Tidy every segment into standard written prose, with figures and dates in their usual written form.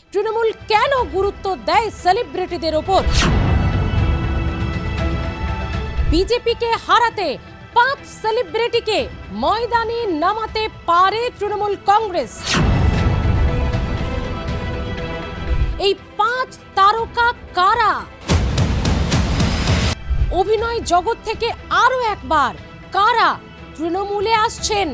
তৃণমূল কেন গুরুত্ব দেয় সেলিব্রিটিদের ওপর? বিজেপিকে হারাতে 5 সেলিব্রিটিকে ময়দানে নামাতে পারে তৃণমূল কংগ্রেস। এই 5 তারকা কারা? অভিনয় জগৎ থেকে আরো একবার কারা তৃণমূলে আসছেন?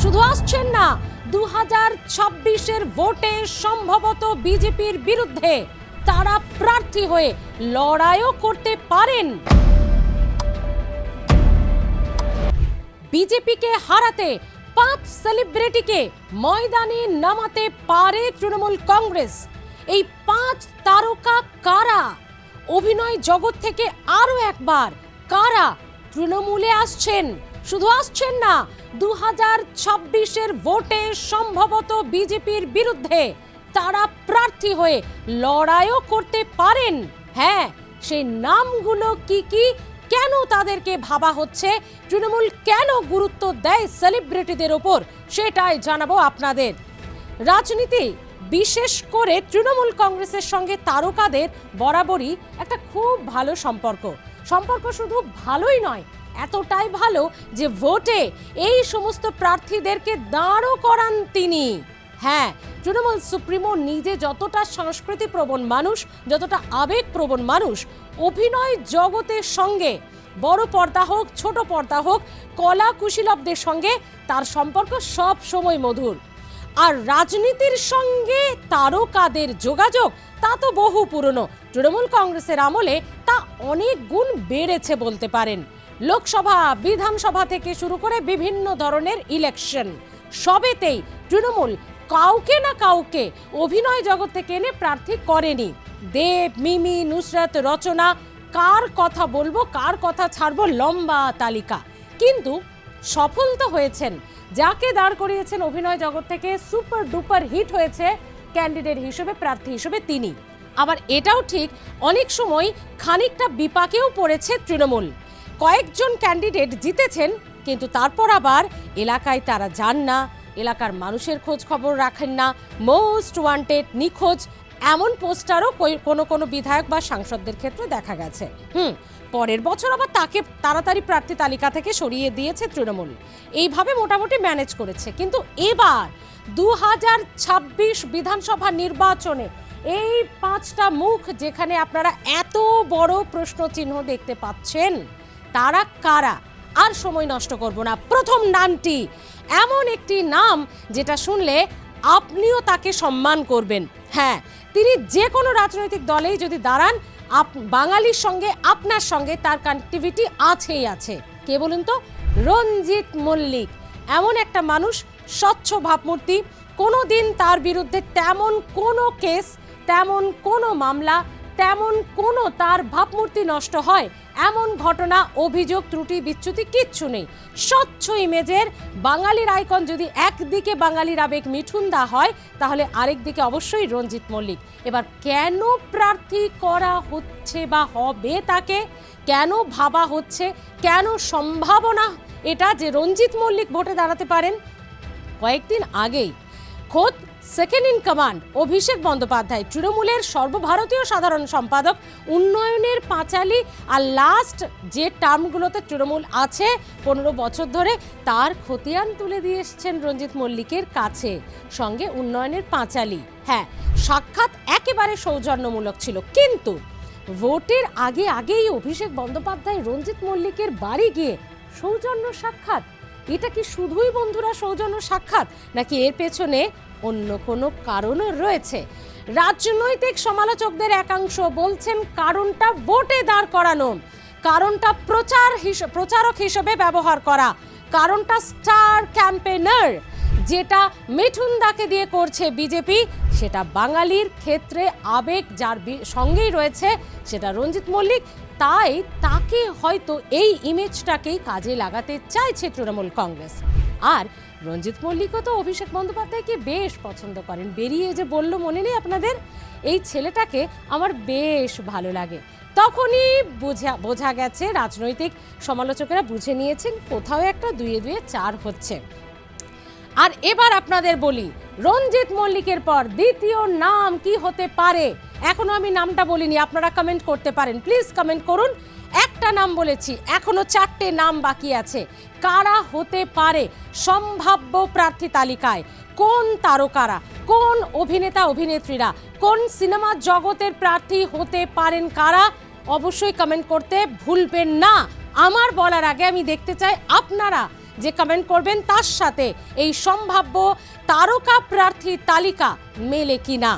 শুধু আসছেন না, 2026-এর ভোটে সম্ভবত বিজেপির বিরুদ্ধে তারা প্রার্থী হয়ে লড়াইও করতে পারেন। বিজেপিকে হারাতে 5 সেলিব্রিটিকে ময়দানে নামাতে পারে তৃণমূল কংগ্রেস। এই 5 তারকা কারা? অভিনয় জগৎ থেকে আরো একবার কারা তৃণমূলে আসছেন? শুধু আসছেন না, 2026-এর ভোটে সম্ভবত বিজেপির বিরুদ্ধে তারা প্রার্থী হয়ে লড়াইও করতে পারেন। হ্যাঁ, সেই নামগুলো কি কি, কেন তাদেরকে ভাবা হচ্ছে, তৃণমূল কেন গুরুত্ব দেয় সেলিব্রিটিদের ওপর, সেটাই জানাবো আপনাদের। রাজনীতি, বিশেষ করে তৃণমূল কংগ্রেসের সঙ্গে তারকাদের বরাবরই একটা খুব ভালো সম্পর্ক। শুধু ভালোই নয়, এতটাই ভালো যে ভোটে এই সমস্ত প্রার্থীদেরকে দাঁড়ও করান তিনি। হ্যাঁ, তৃণমূল সুপ্রিমো নিজে যতটা সংস্কৃতি প্রবণ মানুষ, যতটা আবেগ প্রবণ মানুষ, অভিনয় জগতের সঙ্গে বড় পর্দা হোক ছোট পর্দা হোক, কলা কুশীলবদের সঙ্গে তার সম্পর্ক সব সময় মধুর। আর রাজনীতির সঙ্গে তারকাদের যোগাযোগ তা তো বহু পুরনো। তৃণমূল কংগ্রেসের আমলে তা অনেক গুণ বেড়েছে বলতে পারেন। লোকসভা, বিধানসভা থেকে শুরু করে বিভিন্ন ধরনের ইলেকশন, সবেতেই তৃণমূল কাউকে না কাউকে অভিনয় জগৎ থেকে এনে প্রার্থী করেনি। দেব, মিমি, নুসরাত, রচনা, কার কথা বলবো কার কথা ছাড়বো, লম্বা তালিকা। কিন্তু সফল তো হয়েছেন। যাকে দাঁড় করিয়েছেন অভিনয় জগৎ থেকে সুপার ডুপার হিট হয়েছে ক্যান্ডিডেট হিসেবে, প্রার্থী হিসেবে তিনি। আবার এটাও ঠিক, অনেক সময় খানিকটা বিপাকেও পড়েছে তৃণমূল। কয়েকজন ক্যান্ডিডেট জিতেছেন, কিন্তু তারপর আবার এলাকায় তারা যান না, এলাকার মানুষের খোঁজ খবর রাখেন না। মোস্ট ওয়ান্টেড, নিখোঁজ এমন পোস্টারও কোনো বিধায়ক বা সাংসদদের ক্ষেত্রে দেখা গেছে। পরের বছর আবার তাকে তাড়াতাড়ি প্রার্থী তালিকা থেকে সরিয়ে দিয়েছে তৃণমূল। এইভাবে মোটামুটি ম্যানেজ করেছে। কিন্তু এবার 2026 বিধানসভা নির্বাচনে এই 5টা মুখ যেখানে আপনারা এত বড় প্রশ্ন চিহ্ন দেখতে পাচ্ছেন, তারা কারা? আর সময় নষ্ট করব না। প্রথম নামটি এমন একটি নাম যেটা শুনলে আপনিও তাকে সম্মান করবেন। হ্যাঁ, তিনি যে কোনো রাজনৈতিক দলেই যদি দাঁড়ান, বাঙালির সঙ্গে আপনার সঙ্গে তার কানেক্টিভিটি আছেই আছে। কে বলুন তো? রঞ্জিত মল্লিক। এমন একটা মানুষ, স্বচ্ছ ভাবমূর্তি। কোনো দিন তার বিরুদ্ধে তেমন কোনো কেস, তেমন কোনো মামলা, তেমন কোনো তার ভাবমূর্তি নষ্ট হয় এমন ঘটনা, অভিযোগ, ত্রুটি, বিচ্যুতি কিচ্ছু নেই। স্বচ্ছ ইমেজের বাঙালির আইকন। যদি একদিকে বাঙালির আবেগ মিঠুন দা হয়, তাহলে আরেকদিকে অবশ্যই রঞ্জিত মল্লিক। এবার কেন প্রার্থী করা হচ্ছে বা হবে তাকে, কেন ভাবা হচ্ছে, কেন সম্ভাবনা এটা যে রঞ্জিত মল্লিক ভোটে দাঁড়াতে পারেন? কয়েকদিন আগেই খোদ second in command Abhishek Bandyopadhyay, তৃণমূলের সর্বভারতীয় সাধারণ সম্পাদক, উন্নয়নের পাঁচালী, আর লাস্ট যে টার্মগুলোতে তৃণমূল আছে 15 বছর ধরে, তার খতিয়ান তুলে দিয়ে এসছেন রঞ্জিত মল্লিকের কাছে, সঙ্গে উন্নয়নের পাঁচালী। হ্যাঁ, সাক্ষাৎ একেবারে সৌজন্যমূলক ছিল। কিন্তু ভোটের আগেই অভিষেক বন্দ্যোপাধ্যায় রঞ্জিত মল্লিকের বাড়ি গিয়ে সৌজন্য সাক্ষাৎ, এটা কি শুধুই বন্ধুরা সৌজন্য সাক্ষাৎ, নাকি এর পেছনে অন্য কোনো কারণও রয়েছে? রাজনৈতিক সমালোচকদের একাংশ বলছেন কারণটা ভোটে দাঁড় করানো, কারণটা প্রচারক হিসেবে ব্যবহার করা, কারণটা স্টার ক্যাম্পেনার যেটা মিঠুন দাকে দিয়ে করছে বিজেপি, সেটা বাঙালির ক্ষেত্রে আবেগ যার সঙ্গেই রয়েছে সেটা রঞ্জিত মল্লিক। তাই তাকে হয়তো এই ইমেজটাকেই কাজে লাগাতে চাইছে তৃণমূল কংগ্রেস। আর রঞ্জিত মল্লিকও তো অভিষেক বন্দ্যোপাধ্যায়কে বেশ পছন্দ করেন। বেরিয়ে যে বলল, মনে নেই আপনাদের? এই ছেলেটাকে আমার বেশ ভালো লাগে। তখনই বোঝা গেছে, রাজনৈতিক সমালোচকেরা বুঝে নিয়েছেন কোথাও একটা 2-2 4 হচ্ছে। আর এবার আপনাদের বলি, রঞ্জিত মল্লিকের পর দ্বিতীয় নাম কি হতে পারে? এখনো আমি নামটা বলিনি, আপনারা কমেন্ট করতে পারেন, প্লিজ কমেন্ট করুন। একটা নাম বলেছি, এখনো 4টে নাম বাকি আছে। কারা হতে পারে সম্ভাব্য প্রার্থী তালিকায়? কোন তারকারা, কোন অভিনেতা অভিনেত্রীরা, কোন সিনেমা জগতের প্রার্থী হতে পারেন কারা? অবশ্যই কমেন্ট করতে ভুলবেন না। আমার বলার আগে আমি দেখতে চাই আপনারা যে কমেন্ট করবেন তার সাথে এই সম্ভাব্য তারকা প্রার্থী তালিকা মেলে কিনা।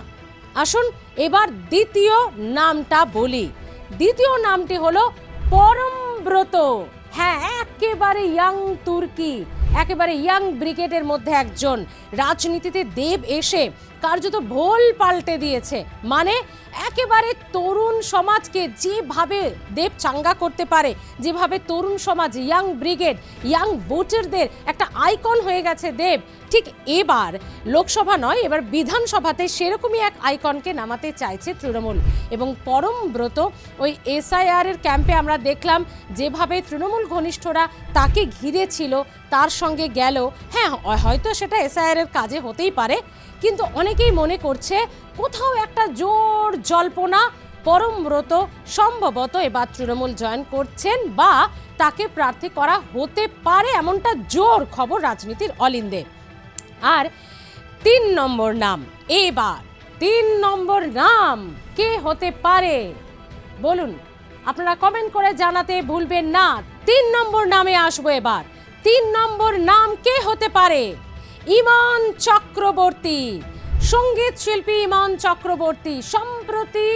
আসুন এবার দ্বিতীয় নামটা বলি। দ্বিতীয় নামটি হলো পরমব্রত। হ্যাঁ, একেবারে ইয়াং তুর্কি, একেবারে ইয়াং ব্রিগেডের মধ্যে একজন। রাজনীতিতে দেব এসে কার্যত ভোল পাল্টে দিয়েছে। মানে একেবারে তরুণ সমাজকে যেভাবে দেব চাঙ্গা করতে পারে, যেভাবে তরুণ সমাজ, ইয়াং ব্রিগেড, ইয়াং ভোটারদের একটা আইকন হয়ে গেছে দেব, ঠিক এবার লোকসভা নয়, এবার বিধানসভাতে সেরকমই এক আইকনকে নামাতে চাইছে তৃণমূল। এবং পরমব্রত ওই এসআইআর এর ক্যাম্পে আমরা দেখলাম যেভাবে তৃণমূল ঘনিষ্ঠরা তাকে ঘিরে ছিল, তার সঙ্গে গেল। হ্যাঁ, হয়তো সেটা এসআইআর এর কাজে হতেই পারে, কিন্তু অনেকেই মনে করছে কোথাও একটা জোর জল্পনা, পরমব্রত সম্ভবত এবার তৃণমূল জয়েন করছেন বা তাকে প্রার্থী করা হতে পারে, এমনটা জোর খবর রাজনীতির অলিন্দে। আর 3 নম্বর নাম, এবার 3 নম্বর নাম কে হতে পারে বলুন, আপনারা কমেন্ট করে জানাতে ভুলবেন না। 3 নম্বর নামে আসবো এবার। 3 নম্বর নাম কে হতে পারে? ইমন চক্রবর্তী, সঙ্গীত শিল্পী ইমন চক্রবর্তী। সম্প্রতি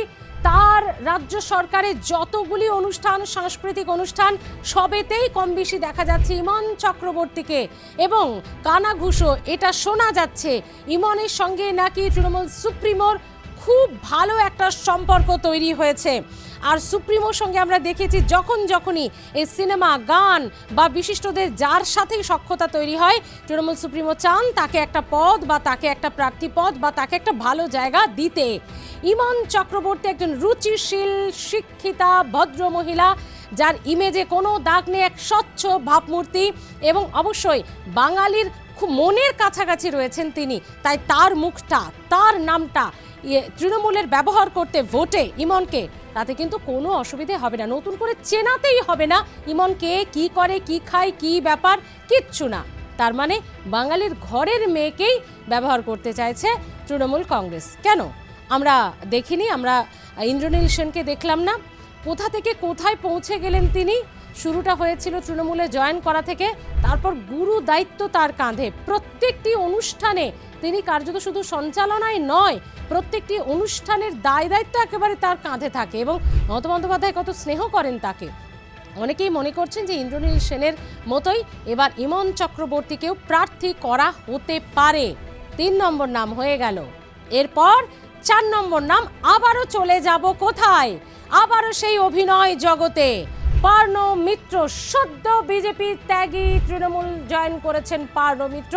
তার রাজ্য সরকারের যতগুলি অনুষ্ঠান, সাংস্কৃতিক অনুষ্ঠান, সবেতেই কম বেশি দেখা যাচ্ছে ইমন চক্রবর্তীকে। এবং কানাঘুষো এটা শোনা যাচ্ছে ইমনের সঙ্গে নাকি তৃণমূল সুপ্রিমোর খুব ভালো একটা সম্পর্ক তৈরি হয়েছে। আর সুপ্রিমোর সঙ্গে আমরা দেখেছি যখনই এই সিনেমা, গান বা বিশিষ্টদের যার সাথেই সখ্যতা তৈরি হয়, তৃণমূল সুপ্রিমো চান তাকে একটা পদ বা তাকে একটা প্রার্থী পদ বা তাকে একটা ভালো জায়গা দিতে। ইমন চক্রবর্তী একজন রুচিশীল, শিক্ষিতা, ভদ্র মহিলা, যার ইমেজে কোনো দাগ নেই, এক স্বচ্ছ ভাবমূর্তি, এবং অবশ্যই বাঙালির খুব মনের কাছাকাছি রয়েছেন তিনি। তাই তার মুখটা, তার নামটা তৃণমূলের ব্যবহার করতে ভোটে ইমনকে, তাতে কিন্তু কোনো অসুবিধে হবে না। নতুন করে চেনাতেই হবে না ইমনকে, কি করে, কি খায়, কি ব্যাপার, কিচ্ছু না। তার মানে বাঙালির ঘরের মেয়েকেই ব্যবহার করতে চাইছে তৃণমূল কংগ্রেস। কেন আমরা দেখিনি? আমরা ইন্দ্রনীল সেনকে দেখলাম না? কোথা থেকে কোথায় পৌঁছে গেলেন তিনি। শুরুটা হয়েছিল তৃণমূলে জয়েন করা থেকে, তারপর গুরু দায়িত্ব তার কাঁধে। প্রত্যেকটি অনুষ্ঠানে তিনি কার্যত শুধু সঞ্চালনায় নয়, প্রত্যেকটি অনুষ্ঠানের দায় দায়িত্ব একেবারে তার কাঁধে থাকে। এবং মমতা বন্দ্যোপাধ্যায় কত স্নেহ করেন তাকে। অনেকেই মনে করছেন যে ইন্দ্রনীল সেনের মতোই এবার ইমন চক্রবর্তীকেও প্রার্থী করা হতে পারে। 3 নম্বর নাম হয়ে গেল। এরপর 4 নম্বর নাম। আবারও চলে যাব কোথায়? আবারও সেই অভিনয় জগতে। পার্ণ মিত্র, সদ্য বিজেপি ত্যাগী, তৃণমূল জয়েন করেছেন পার্ণ মিত্র।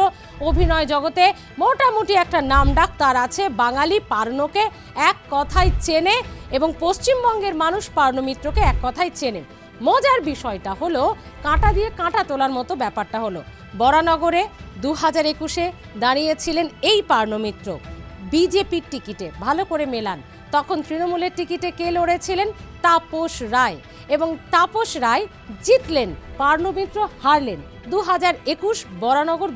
অভিনয় জগতে মোটামুটি একটা নাম ডাক তার আছে। বাঙালি পার্ণকে এক কথায় চেনে এবং পশ্চিমবঙ্গের মানুষ পার্ণ মিত্রকে এক কথায় চেনে। মজার বিষয়টা হলো, কাঁটা দিয়ে কাঁটা তোলার মতো ব্যাপারটা হলো, বরানগরে 2021-এ দাঁড়িয়েছিলেন এই পার্ণ মিত্র বিজেপির টিকিটে। ভালো করে মেলান, তখন তৃণমূলের টিকিটে কে লড়েছিলেন? তাপস রায়। এবং তাপস রায় জিতলেন, পার্ণ মিত্র হারলেন। 2021 বরানগর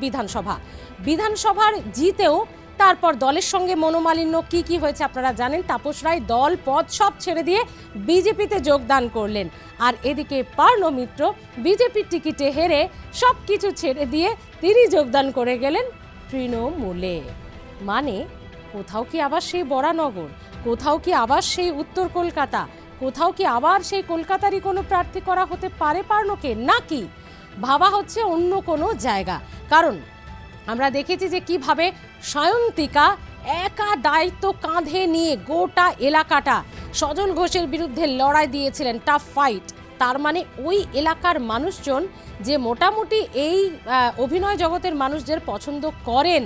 বিধানসভার জিতেও তারপর দলের সঙ্গে মনোমালিন্য কি হয়েছে আপনারা জানেন। তাপস রায় দল পদ সব ছেড়ে দিয়ে বিজেপিতে যোগদান করলেন। আর এদিকে পার্ণ মিত্র বিজেপির টিকিটে হেরে সব কিছু ছেড়ে দিয়ে তিনি যোগদান করে গেলেন তৃণমূলে। মানে কোথাও কি আবার সেই বরানগর, কোথাও কি আবার সেই উত্তর কলকাতা, কোথাও কি আবার সেই কলকাতারই কোনো প্রার্থী করা হতে পারে পার্ণকে, নাকি ভাবা হচ্ছে অন্য কোনো জায়গা? কারণ আমরা দেখেছি যে কিভাবে সায়ন্তিকা একা দায়িত্ব কাঁধে নিয়ে গোটা এলাকাটা সজল ঘোষের বিরুদ্ধে লড়াই দিয়েছিলেন, টাফ ফাইট। তার মানে ওই এলাকার মানুষজন যে মোটামুটি এই অভিনয় জগতের মানুষদের পছন্দ করেন,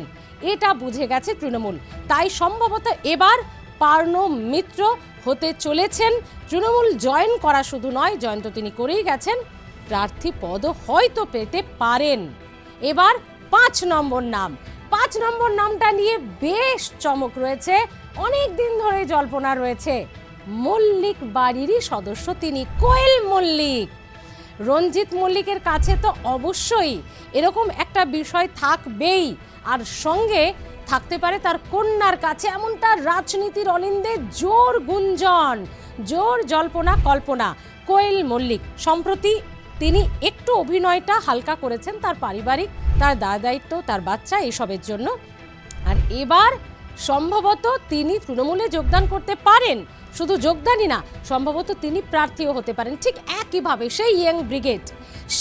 এটা বুঝে গেছে তৃণমূল। তাই সম্ভবত এবার পার্ণ মিত্র হতে চলেছেন। তৃণমূল জয়েন করা শুধু নয়, জয়েন তো তিনি করেই গেছেন, প্রার্থী পদও হয়তো পেতে পারেন। এবার 5 নম্বর নাম। 5 নম্বর নামটা নিয়ে বেশ চমক রয়েছে, অনেক দিন ধরে জল্পনা রয়েছে। মল্লিক বাড়িরই সদস্য তিনি, কোয়েল মল্লিক। রঞ্জিত মল্লিকের কাছে তো অবশ্যই এরকম একটা বিষয় থাকবেই, আর সঙ্গে থাকতে পারে তার কন্যার কাছে, এমনটা রাজনীতির অলিন্দে জোর গুঞ্জন, জোর জল্পনা কল্পনা। কোয়েল মল্লিক সম্প্রতি তিনি একটু অভিনয়টা হালকা করেছেন, তার পারিবারিক, তার দায়িত্ব, তার বাচ্চা, এসবের জন্য। আর এবার সম্ভবত তিনি তৃণমূলে যোগদান করতে পারেন, শুধু যোগদানই না, সম্ভবত তিনি প্রার্থীও হতে পারেন। ঠিক একইভাবে সেই ইয়ং ব্রিগেড,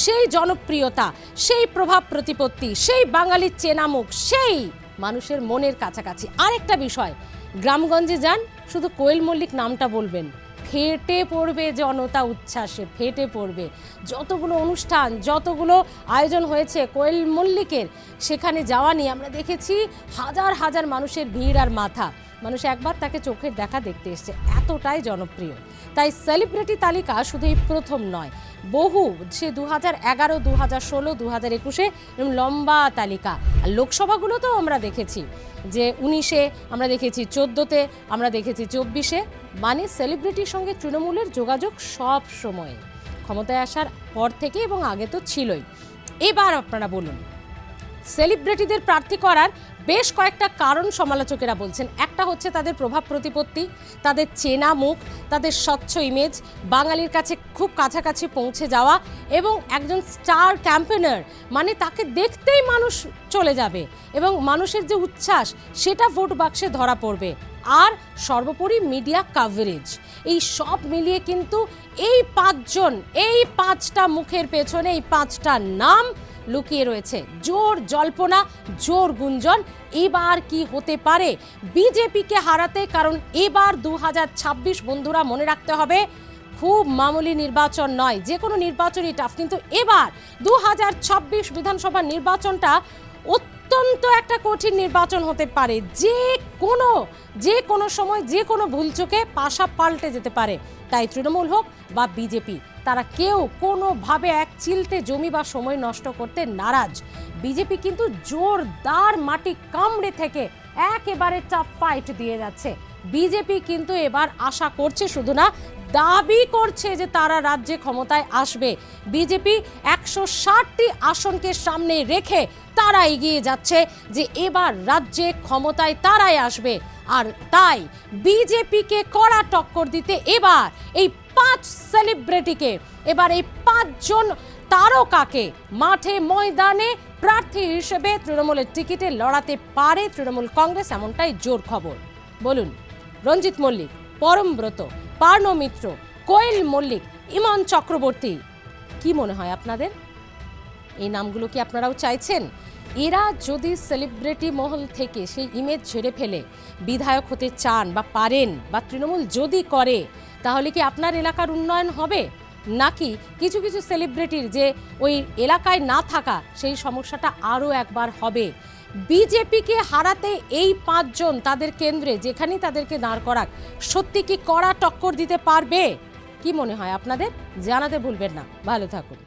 সেই জনপ্রিয়তা, সেই প্রভাব প্রতিপত্তি, সেই বাঙালির চেনামুখ, সেই মানুষের মনের কাছাকাছি। আরেকটা বিষয়, গ্রামগঞ্জে যান, শুধু কোয়েল মল্লিক নামটা বলবেন, ফেটে পড়বে জনতা উচ্ছ্বাসে, ফেটে পড়বে। যতগুলো অনুষ্ঠান, যতগুলো আয়োজন হয়েছে কোয়েল মল্লিকের, সেখানে যাওয়া নিয়ে আমরা দেখেছি হাজার হাজার মানুষের ভিড় আর মাথা। মানুষ একবার তাকে চোখের দেখা দেখতে এসছে, এতটাই জনপ্রিয়। তাই সেলিব্রিটি তালিকা শুধু এই প্রথম নয়, বহু, সে 2011, 2016, 2021 এরকম লম্বা তালিকা। আর লোকসভাগুলোতেও আমরা দেখেছি যে 19-এ আমরা দেখেছি, 14-তে আমরা দেখেছি, 24-এ। মানে সেলিব্রিটির সঙ্গে তৃণমূলের যোগাযোগ সব সময়, ক্ষমতায় আসার পর থেকে এবং আগে তো ছিলই। এবার আপনারা বলুন, সেলিব্রিটিদের প্রার্থী করার বেশ কয়েকটা কারণ সমালোচকেরা বলছেন। একটা হচ্ছে তাদের প্রভাব প্রতিপত্তি, তাদের চেনা মুখ, তাদের স্বচ্ছ ইমেজ, বাঙালির কাছে খুব কাছাকাছি পৌঁছে যাওয়া, এবং একজন স্টার ক্যাম্পেনার, মানে তাকে দেখতেই মানুষ চলে যাবে এবং মানুষের যে উচ্ছ্বাস সেটা ভোট বাক্সে ধরা পড়বে। আর সর্বোপরি মিডিয়া কাভারেজ, এই সব মিলিয়ে কিন্তু এই 5জন, এই 5টা মুখের পেছনে এই 5টা নাম লুকিয়ে রয়েছে। জোর জল্পনা, জোর গুঞ্জন। এবার কি হতে পারে বিজেপিকে হারাতে? কারণ এবার 2026 বন্ধুরা মনে রাখতে হবে, খুব মামুলি নির্বাচন নয়। যে কোনো নির্বাচনই টাফ, কিন্তু এবার 2026 বিধানসভা নির্বাচনটা অত্যন্ত একটা কঠিন নির্বাচন হতে পারে। যে কোনো সময় যে কোনো ভুল চোখে পাশা পাল্টে যেতে পারে। তাই তৃণমূল হোক বা বিজেপি, তারা কেউ কোনোভাবে এক চিলতে জমি বা সময় নষ্ট করতে নারাজ। বিজেপি কিন্তু জোরদার মাটি কামড়ে থেকে একেবারে টাফ ফাইট দিয়ে যাচ্ছে। বিজেপি কিন্তু এবার আশা করছে, শুধু না, দাবি করছে যে তারা রাজ্যে ক্ষমতায় আসবে। বিজেপি 160টি আসনকে সামনে রেখে তারা এগিয়ে যাচ্ছে যে এবার রাজ্যে ক্ষমতায় তারাই আসবে। আর তাই বিজেপিকে কড়া টক্কর দিতে এবার এই 5 সেলিব্রিটিকে, এবার এই 5জন তারকাকে মাঠে ময়দানে প্রার্থী হিসেবে তৃণমূলের টিকিটে লড়াতে পারে তৃণমূল কংগ্রেস, এমনটাই জোর খবর। বলুন, রঞ্জিত মল্লিক, পরমব্রত, পার্ণ মিত্র, কোয়েল মল্লিক, ইমন চক্রবর্তী, কি মনে হয় আপনাদের? এই নামগুলো কি আপনারাও চাইছেন? এরা যদি সেলিব্রিটি মহল থেকে সেই ইমেজ ঝেড়ে ফেলে বিধায়ক হতে চান বা পারেন, বা তৃণমূল যদি করে, তাহলে কি আপনার এলাকার উন্নয়ন হবে? নাকি কিছু কিছু সেলিব্রিটির যে ওই এলাকায় না থাকা, সেই সমস্যাটা আরও একবার হবে? বিজেপিকে হারাতে এই 5জন তাদের কেন্দ্রে যেখানেই তাদেরকে দাঁড় করাক, সত্যি কি কড়া টক্কর দিতে পারবে? কি মনে হয় আপনাদের? জানাতে ভুলবেন না। ভালো থাকুন।